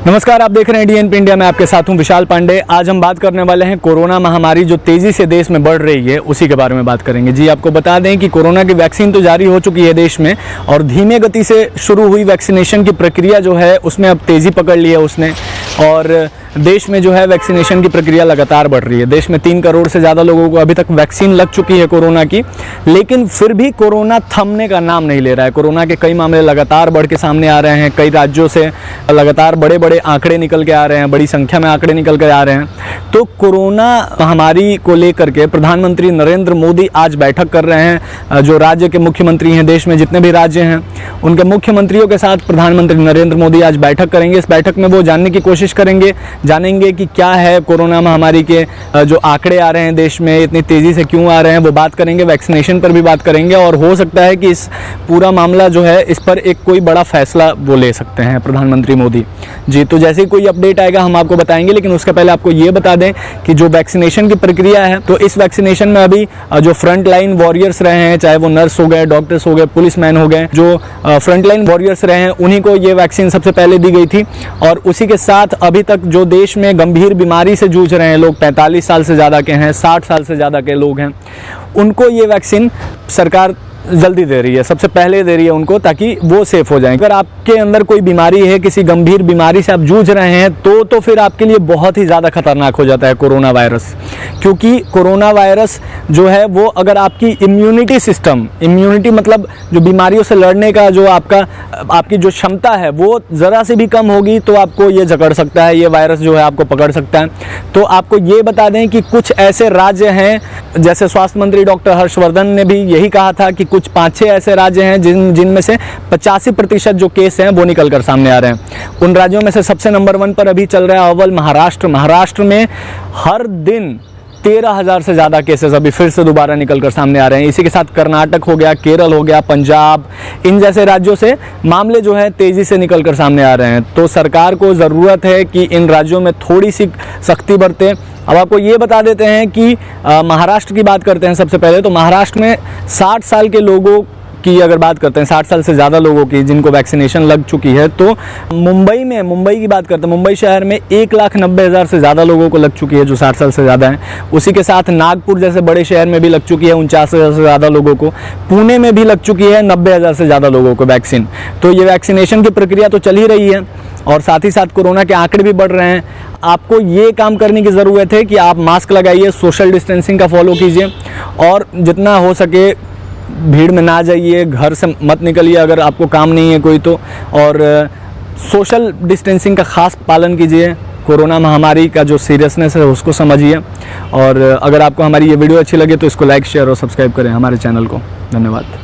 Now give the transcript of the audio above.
नमस्कार, आप देख रहे हैं डीएनपी इंडिया। मैं आपके साथ हूं विशाल पांडे। आज हम बात करने वाले हैं कोरोना महामारी जो तेज़ी से देश में बढ़ रही है, उसी के बारे में बात करेंगे। जी, आपको बता दें कि कोरोना की वैक्सीन तो जारी हो चुकी है देश में, और धीमे गति से शुरू हुई वैक्सीनेशन की प्रक्रिया जो है उसमें अब तेज़ी पकड़ ली है उसने, और देश में जो है वैक्सीनेशन की प्रक्रिया लगातार बढ़ रही है। देश में 3 करोड़ से ज़्यादा लोगों को अभी तक वैक्सीन लग चुकी है कोरोना की, लेकिन फिर भी कोरोना थमने का नाम नहीं ले रहा है। कोरोना के कई मामले लगातार बढ़ के सामने आ रहे हैं। कई राज्यों से लगातार बड़े बड़े आंकड़े निकल के आ रहे हैं, बड़ी संख्या में आंकड़े निकल के आ रहे हैं। तो कोरोना महामारी को लेकर के प्रधानमंत्री नरेंद्र मोदी आज बैठक कर रहे हैं। जो राज्य के मुख्यमंत्री हैं, देश में जितने भी राज्य हैं, उनके मुख्यमंत्रियों के साथ प्रधानमंत्री नरेंद्र मोदी आज बैठक करेंगे। इस बैठक में वो जानने की कोशिश करेंगे, जानेंगे कि क्या है कोरोना महामारी के जो आंकड़े आ रहे हैं देश में, इतनी तेज़ी से क्यों आ रहे हैं, वो बात करेंगे। वैक्सीनेशन पर भी बात करेंगे, और हो सकता है कि इस पूरा मामला जो है इस पर एक कोई बड़ा फैसला वो ले सकते हैं प्रधानमंत्री मोदी जी। तो जैसे ही कोई अपडेट आएगा हम आपको बताएंगे, लेकिन उसके पहले आपको ये बता दें कि जो वैक्सीनेशन की प्रक्रिया है, तो इस वैक्सीनेशन में अभी जो फ्रंट लाइन वॉरियर्स रहे हैं, चाहे वो नर्स हो गए, डॉक्टर्स हो गए, पुलिसमैन हो गए, जो फ्रंट लाइन वॉरियर्स रहे हैं, उन्हीं को ये वैक्सीन सबसे पहले दी गई थी। और उसी के साथ अभी तक जो देश में गंभीर बीमारी से जूझ रहे हैं लोग, 45 साल से ज़्यादा के हैं, 60 साल से ज़्यादा के लोग हैं, उनको ये वैक्सीन सरकार जल्दी दे रही है, सबसे पहले दे रही है उनको, ताकि वो सेफ हो जाएं। अगर आपके अंदर कोई बीमारी है, किसी गंभीर बीमारी से आप जूझ रहे हैं, तो फिर आपके लिए बहुत ही ज़्यादा खतरनाक हो जाता है कोरोना वायरस। क्योंकि कोरोना वायरस जो है वो अगर आपकी इम्यूनिटी सिस्टम, इम्यूनिटी मतलब जो बीमारियों से लड़ने का जो आपकी जो क्षमता है, वो ज़रा से भी कम होगी तो आपको ये जकड़ सकता है, ये वायरस जो है आपको पकड़ सकता है। तो आपको ये बता दें कि कुछ ऐसे राज्य हैं, जैसे स्वास्थ्य मंत्री डॉक्टर हर्षवर्धन ने भी यही कहा था कि कुछ 5-6 ऐसे राज्य हैं जिनमें से 85% जो केस हैं वो निकल कर सामने आ रहे हैं। उन राज्यों में से सबसे नंबर 1 पर अभी चल रहा है अव्वल महाराष्ट्र। महाराष्ट्र में हर दिन 13,000 से ज़्यादा केसेस अभी फिर से दोबारा निकल कर सामने आ रहे हैं। इसी के साथ कर्नाटक हो गया, केरल हो गया, पंजाब, इन जैसे राज्यों से मामले जो है तेज़ी से निकल कर सामने आ रहे हैं। तो सरकार को ज़रूरत है कि इन राज्यों में थोड़ी सी सख्ती बरते। अब आपको ये बता देते हैं कि महाराष्ट्र की बात करते हैं सबसे पहले। तो महाराष्ट्र में 60 साल के लोगों की अगर बात करते हैं, 60 साल से ज़्यादा लोगों की जिनको वैक्सीनेशन लग चुकी है, तो मुंबई की बात करते हैं, मुंबई शहर में 1,90,000 से ज़्यादा लोगों को लग चुकी है जो 60 साल से ज़्यादा हैं। उसी के साथ नागपुर जैसे बड़े शहर में भी लग चुकी है 49,000 से ज़्यादा लोगों को। पुणे में भी लग चुकी है 90,000 से ज़्यादा लोगों को वैक्सीन। तो ये वैक्सीनेशन की प्रक्रिया तो चल ही रही है, और साथ ही साथ कोरोना के आंकड़े भी बढ़ रहे हैं। आपको ये काम करने की ज़रूरत है कि आप मास्क लगाइए, सोशल डिस्टेंसिंग का फॉलो कीजिए, और जितना हो सके भीड़ में ना जाइए, घर से मत निकलिए अगर आपको काम नहीं है कोई तो, और सोशल डिस्टेंसिंग का खास पालन कीजिए। कोरोना महामारी का जो सीरियसनेस है उसको समझिए, और अगर आपको हमारी ये वीडियो अच्छी लगे तो इसको लाइक, शेयर और सब्सक्राइब करें हमारे चैनल को। धन्यवाद।